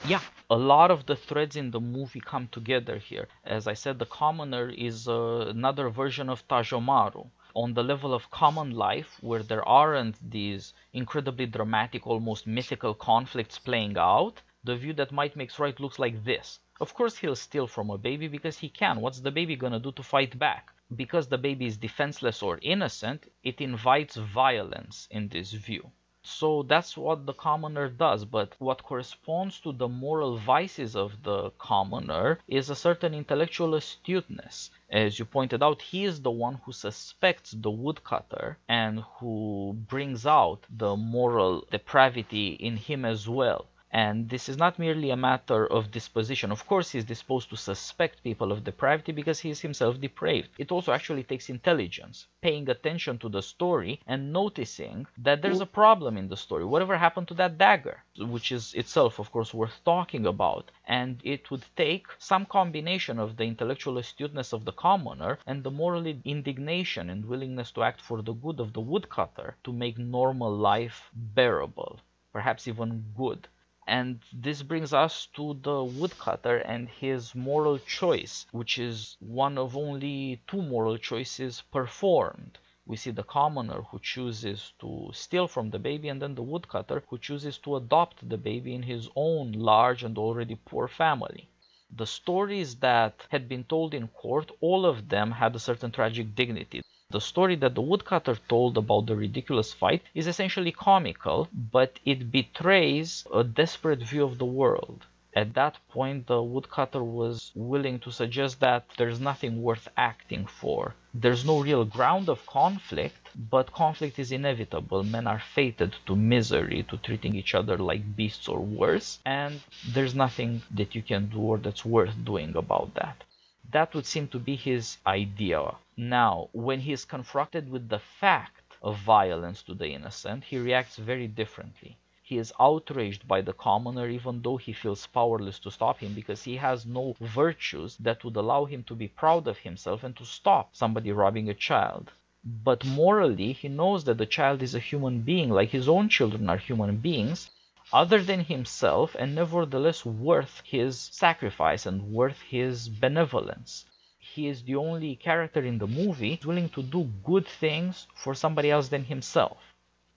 Yeah, a lot of the threads in the movie come together here. As I said, the commoner is another version of Tajamaru. On the level of common life, where there aren't these incredibly dramatic, almost mythical conflicts playing out, the view that might makes right looks like this. Of course he'll steal from a baby because he can. What's the baby gonna do to fight back? Because the baby is defenseless or innocent, it invites violence in this view. So that's what the commoner does, but what corresponds to the moral vices of the commoner is a certain intellectual astuteness. As you pointed out, he is the one who suspects the woodcutter and who brings out the moral depravity in him as well. And this is not merely a matter of disposition. Of course, he's disposed to suspect people of depravity because he is himself depraved. It also actually takes intelligence, paying attention to the story and noticing that there's a problem in the story. Whatever happened to that dagger? Which is itself, of course, worth talking about. And it would take some combination of the intellectual astuteness of the commoner and the moral indignation and willingness to act for the good of the woodcutter to make normal life bearable, perhaps even good. And this brings us to the woodcutter and his moral choice, which is one of only two moral choices performed. We see the commoner who chooses to steal from the baby, and then the woodcutter who chooses to adopt the baby in his own large and already poor family. The stories that had been told in court, all of them had a certain tragic dignity. The story that the woodcutter told about the ridiculous fight is essentially comical, but it betrays a desperate view of the world. At that point, the woodcutter was willing to suggest that there's nothing worth acting for. There's no real ground of conflict, but conflict is inevitable. Men are fated to misery, to treating each other like beasts or worse, and there's nothing that you can do or that's worth doing about that. That would seem to be his idea. Now, when he is confronted with the fact of violence to the innocent, he reacts very differently. He is outraged by the commoner even though he feels powerless to stop him because he has no virtues that would allow him to be proud of himself and to stop somebody robbing a child. But morally, he knows that the child is a human being, like his own children are human beings, other than himself, and nevertheless worth his sacrifice and worth his benevolence. He is the only character in the movie willing to do good things for somebody else than himself.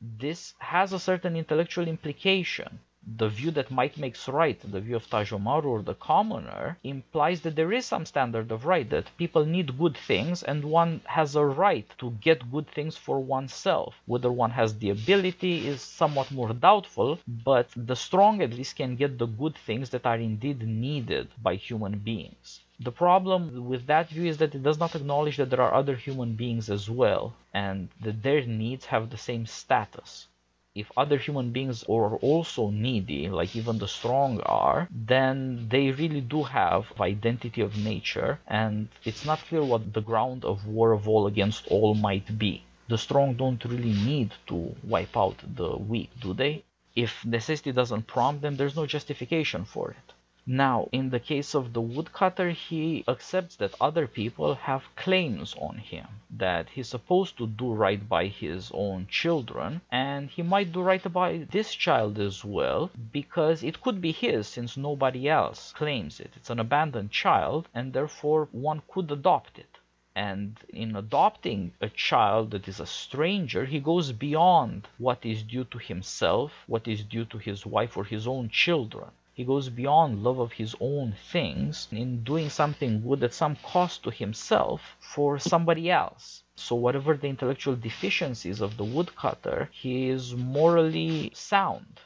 This has a certain intellectual implication. The view that might makes right, the view of Tajamaru or the commoner, implies that there is some standard of right, that people need good things and one has a right to get good things for oneself. Whether one has the ability is somewhat more doubtful, but the strong at least can get the good things that are indeed needed by human beings. The problem with that view is that it does not acknowledge that there are other human beings as well, and that their needs have the same status. If other human beings are also needy, like even the strong are, then they really do have identity of nature, and it's not clear what the ground of war of all against all might be. The strong don't really need to wipe out the weak, do they? If necessity doesn't prompt them, there's no justification for it. Now, in the case of the woodcutter, he accepts that other people have claims on him, that he's supposed to do right by his own children, and he might do right by this child as well, because it could be his since nobody else claims it. It's an abandoned child, and therefore one could adopt it. And in adopting a child that is a stranger, he goes beyond what is due to himself, what is due to his wife or his own children. He goes beyond love of his own things in doing something good at some cost to himself for somebody else. So whatever the intellectual deficiencies of the woodcutter, he is morally sound.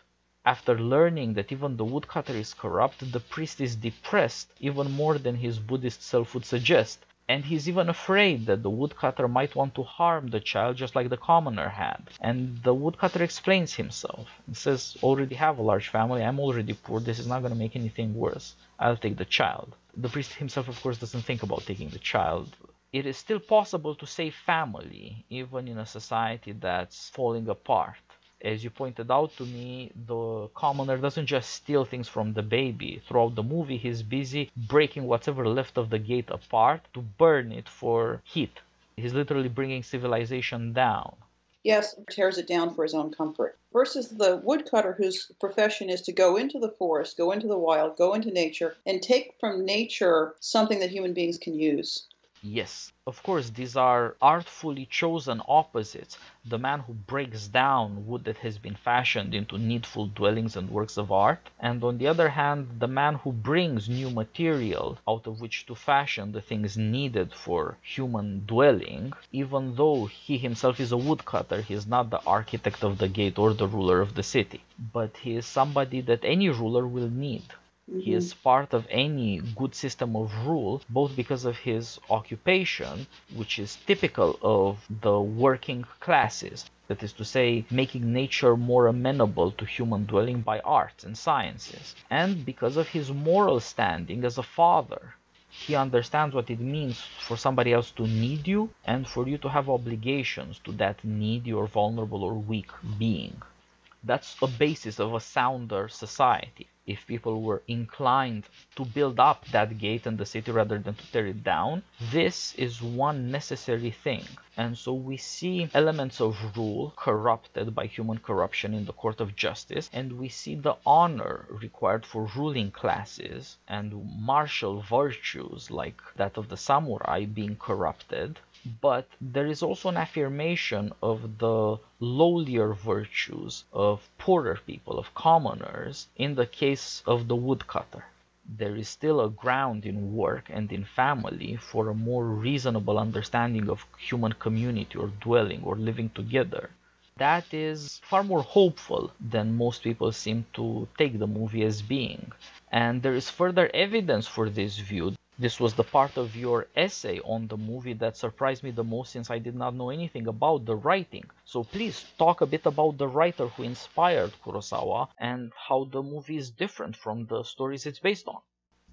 After learning that even the woodcutter is corrupt, the priest is depressed even more than his Buddhist self would suggest. And he's even afraid that the woodcutter might want to harm the child just like the commoner had. And the woodcutter explains himself and says, already have a large family, I'm already poor, this is not going to make anything worse. I'll take the child. The priest himself, of course, doesn't think about taking the child. It is still possible to save family, even in a society that's falling apart. As you pointed out to me, the commoner doesn't just steal things from the baby. Throughout the movie, he's busy breaking whatever left of the gate apart to burn it for heat. He's literally bringing civilization down. Yes, tears it down for his own comfort. Versus the woodcutter whose profession is to go into the forest, go into the wild, go into nature, and take from nature something that human beings can use. Yes, of course, these are artfully chosen opposites. The man who breaks down wood that has been fashioned into needful dwellings and works of art, and on the other hand, the man who brings new material out of which to fashion the things needed for human dwelling, even though he himself is a woodcutter, he is not the architect of the gate or the ruler of the city, but he is somebody that any ruler will need. He is part of any good system of rule, both because of his occupation, which is typical of the working classes. That is to say, making nature more amenable to human dwelling by arts and sciences. And because of his moral standing as a father. He understands what it means for somebody else to need you and for you to have obligations to that needy or vulnerable or weak being. That's a basis of a sounder society. If people were inclined to build up that gate and the city rather than to tear it down, this is one necessary thing. And so we see elements of rule corrupted by human corruption in the court of justice, and we see the honor required for ruling classes and martial virtues like that of the samurai being corrupted. But there is also an affirmation of the lowlier virtues of poorer people, of commoners, in the case of the woodcutter. there is still a ground in work and in family for a more reasonable understanding of human community or dwelling or living together. That is far more hopeful than most people seem to take the movie as being. And there is further evidence for this view. This was the part of your essay on the movie that surprised me the most, since I did not know anything about the writing. So please talk a bit about the writer who inspired Kurosawa and how the movie is different from the stories it's based on.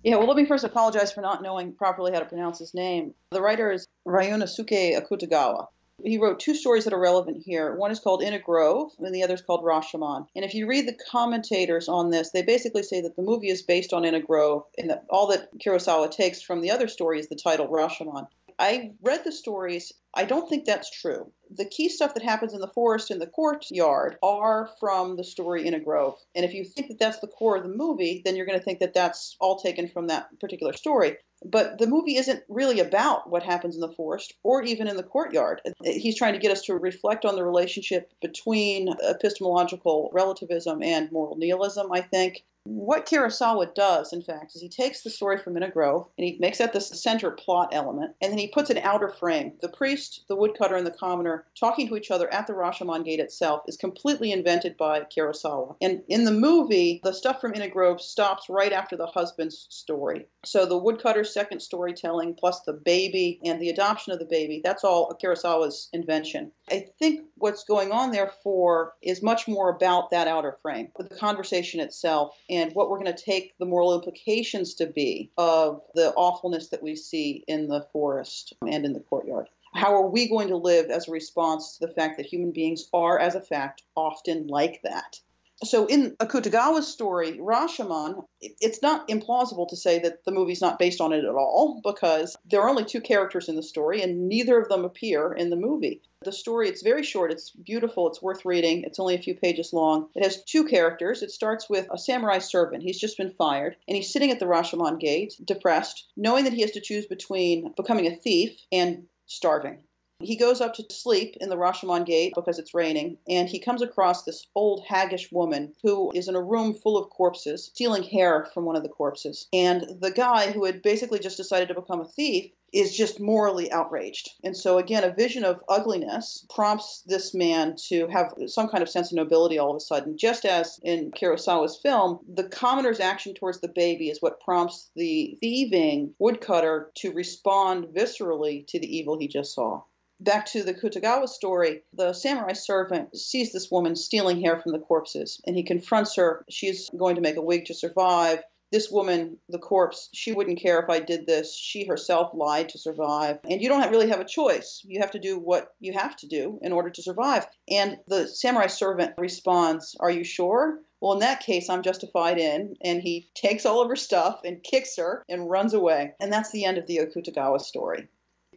Yeah, well, let me first apologize for not knowing properly how to pronounce his name. The writer is Ryunosuke Akutagawa. He wrote two stories that are relevant here. One is called In a Grove, and the other is called Rashomon. And if you read the commentators on this, they basically say that the movie is based on In a Grove, and that all that Kurosawa takes from the other story is the title Rashomon. I read the stories. I don't think that's true. The key stuff that happens in the forest and the courtyard are from the story In a Grove. And if you think that that's the core of the movie, then you're going to think that that's all taken from that particular story. But the movie isn't really about what happens in the forest or even in the courtyard. He's trying to get us to reflect on the relationship between epistemological relativism and moral nihilism, I think. What Kurosawa does, in fact, is he takes the story from In a Grove and he makes that the center plot element, and then he puts an outer frame. The priest, the woodcutter, and the commoner talking to each other at the Rashomon gate itself is completely invented by Kurosawa. And in the movie, the stuff from In a Grove stops right after the husband's story. So the woodcutter's second storytelling, plus the baby and the adoption of the baby, that's all Kurosawa's invention. I think what's going on, therefore, is much more about that outer frame, the conversation itself, and what we're going to take the moral implications to be of the awfulness that we see in the forest and in the courtyard. How are we going to live as a response to the fact that human beings are, as a fact, often like that? So in Akutagawa's story, Rashomon, it's not implausible to say that the movie's not based on it at all, because there are only two characters in the story, and neither of them appear in the movie. The story, it's very short, it's beautiful, it's worth reading, it's only a few pages long. It has two characters. It starts with a samurai servant. He's just been fired, and he's sitting at the Rashomon gate, depressed, knowing that he has to choose between becoming a thief and starving. He goes up to sleep in the Rashomon gate because it's raining, and he comes across this old haggish woman who is in a room full of corpses, stealing hair from one of the corpses. And the guy who had basically just decided to become a thief is just morally outraged. And so again, a vision of ugliness prompts this man to have some kind of sense of nobility all of a sudden. Just as in Kurosawa's film, the commoner's action towards the baby is what prompts the thieving woodcutter to respond viscerally to the evil he just saw. Back to the Akutagawa story, the samurai servant sees this woman stealing hair from the corpses, and he confronts her. She's going to make a wig to survive. This woman, the corpse, she wouldn't care if I did this. She herself lied to survive. And you don't really have a choice. You have to do what you have to do in order to survive. And the samurai servant responds, "Are you sure? Well, in that case, I'm justified in." And he takes all of her stuff and kicks her and runs away. And that's the end of the Akutagawa story.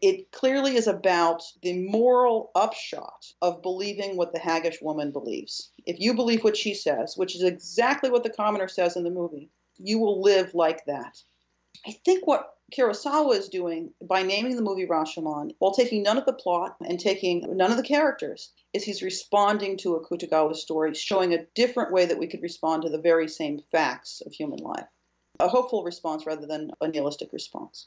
It clearly is about the moral upshot of believing what the haggish woman believes. If you believe what she says, which is exactly what the commoner says in the movie, you will live like that. I think what Kurosawa is doing by naming the movie Rashomon, while taking none of the plot and taking none of the characters, is he's responding to Akutagawa's story, showing a different way that we could respond to the very same facts of human life. A hopeful response rather than a nihilistic response.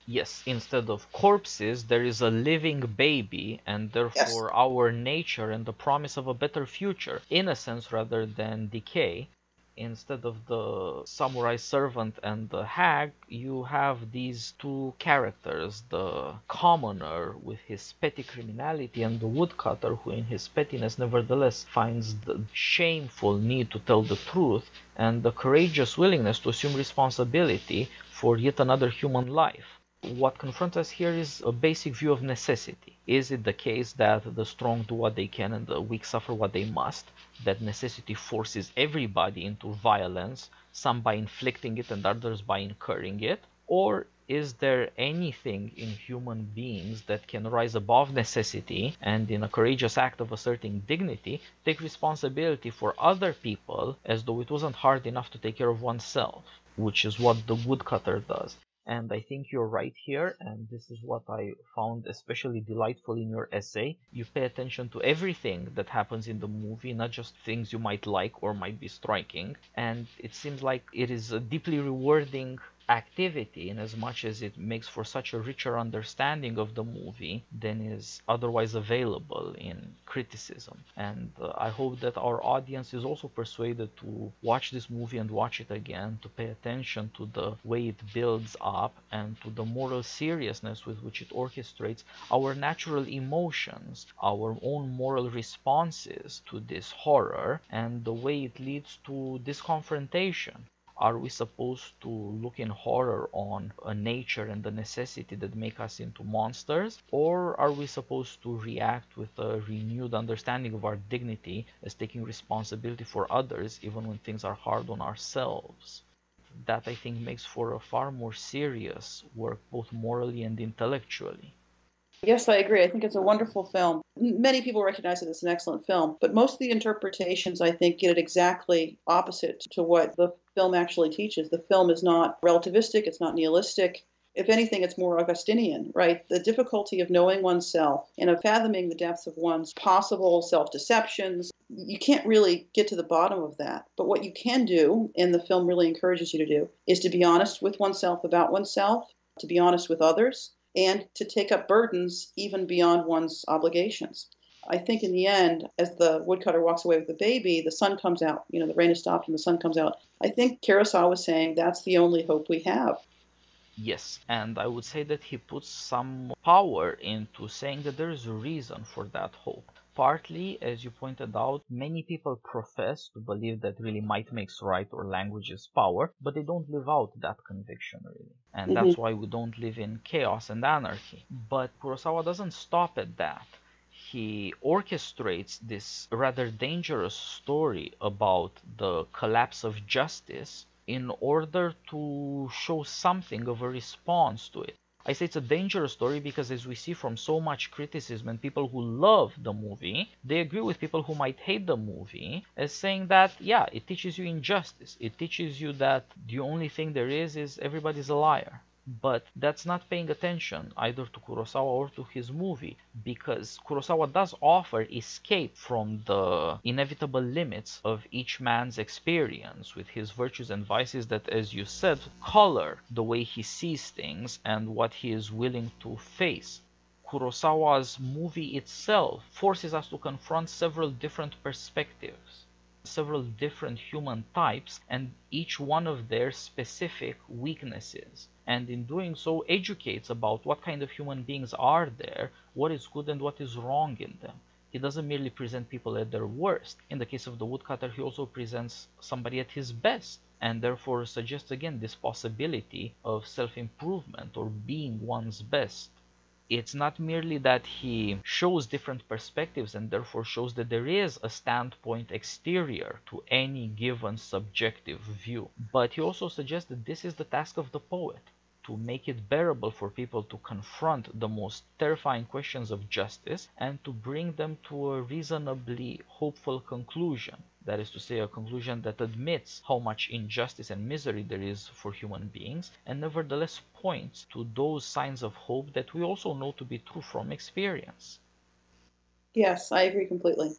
Yes, instead of corpses, there is a living baby, and therefore Yes. our nature and the promise of a better future, innocence rather than decay. Instead of the samurai servant and the hag, you have these two characters, the commoner with his petty criminality and the woodcutter who in his pettiness nevertheless finds the shameful need to tell the truth and the courageous willingness to assume responsibility for yet another human life. What confronts us here is a basic view of necessity. Is it the case that the strong do what they can and the weak suffer what they must? That necessity forces everybody into violence, some by inflicting it and others by incurring it? Or is there anything in human beings that can rise above necessity and, in a courageous act of asserting dignity, take responsibility for other people as though it wasn't hard enough to take care of oneself, which is what the woodcutter does? And I think you're right here, and this is what I found especially delightful in your essay. You pay attention to everything that happens in the movie, not just things you might like or might be striking. And it seems like it is a deeply rewarding activity in as much as it makes for such a richer understanding of the movie than is otherwise available in criticism. And I hope that our audience is also persuaded to watch this movie and watch it again, to pay attention to the way it builds up and to the moral seriousness with which it orchestrates our natural emotions, our own moral responses to this horror, and the way it leads to this confrontation. Are we supposed to look in horror on a nature and the necessity that make us into monsters? Or are we supposed to react with a renewed understanding of our dignity as taking responsibility for others even when things are hard on ourselves? That, I think, makes for a far more serious work, both morally and intellectually. Yes, I agree. I think it's a wonderful film. Many people recognize it as an excellent film, but most of the interpretations, I think, get it exactly opposite to what the film actually teaches. The film is not relativistic, it's not nihilistic. If anything, it's more Augustinian, right? The difficulty of knowing oneself and of fathoming the depths of one's possible self-deceptions. You can't really get to the bottom of that. But what you can do, and the film really encourages you to do, is to be honest with oneself about oneself, to be honest with others, and to take up burdens even beyond one's obligations. I think in the end, as the woodcutter walks away with the baby, the sun comes out. You know, the rain has stopped and the sun comes out. I think Kurosawa was saying that's the only hope we have. Yes, and I would say that he puts some power into saying that there is a reason for that hope. Partly, as you pointed out, many people profess to believe that really might makes right or language is power, but they don't live out that conviction really. And that's why we don't live in chaos and anarchy. But Kurosawa doesn't stop at that. He orchestrates this rather dangerous story about the collapse of justice in order to show something of a response to it. I say it's a dangerous story because, as we see from so much criticism and people who love the movie, they agree with people who might hate the movie as saying that, yeah, it teaches you injustice. It teaches you that the only thing there is everybody's a liar. But that's not paying attention either to Kurosawa or to his movie, because Kurosawa does offer escape from the inevitable limits of each man's experience with his virtues and vices that, as you said, color the way he sees things and what he is willing to face. Kurosawa's movie itself forces us to confront several different perspectives, several different human types, and each one of their specific weaknesses. And in doing so, educates about what kind of human beings are there, what is good and what is wrong in them. He doesn't merely present people at their worst. In the case of the woodcutter, he also presents somebody at his best, and therefore suggests again this possibility of self-improvement or being one's best. It's not merely that he shows different perspectives and therefore shows that there is a standpoint exterior to any given subjective view, but he also suggests that this is the task of the poet, to make it bearable for people to confront the most terrifying questions of justice and to bring them to a reasonably hopeful conclusion. That is to say, a conclusion that admits how much injustice and misery there is for human beings, and nevertheless points to those signs of hope that we also know to be true from experience. Yes, I agree completely.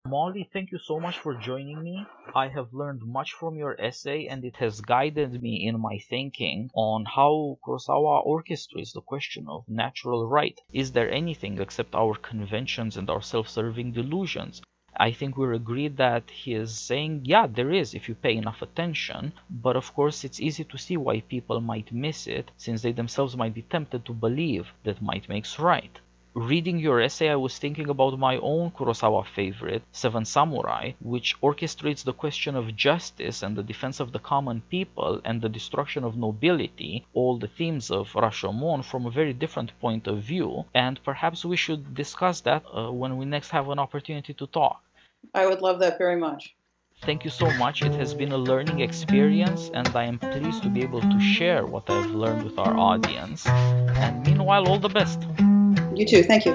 Molly, thank you so much for joining me. I have learned much from your essay, and it has guided me in my thinking on how Kurosawa orchestrates the question of natural right. Is there anything except our conventions and our self-serving delusions? I think we're agreed that he is saying, yeah, there is if you pay enough attention, but of course it's easy to see why people might miss it, since they themselves might be tempted to believe that might makes right. Reading your essay, I was thinking about my own Kurosawa favorite, Seven Samurai, which orchestrates the question of justice and the defense of the common people and the destruction of nobility, all the themes of Rashomon, from a very different point of view, and perhaps we should discuss that when we next have an opportunity to talk. I would love that very much. Thank you so much. It has been a learning experience, and I am pleased to be able to share what I've learned with our audience. And meanwhile, all the best. You too. Thank you.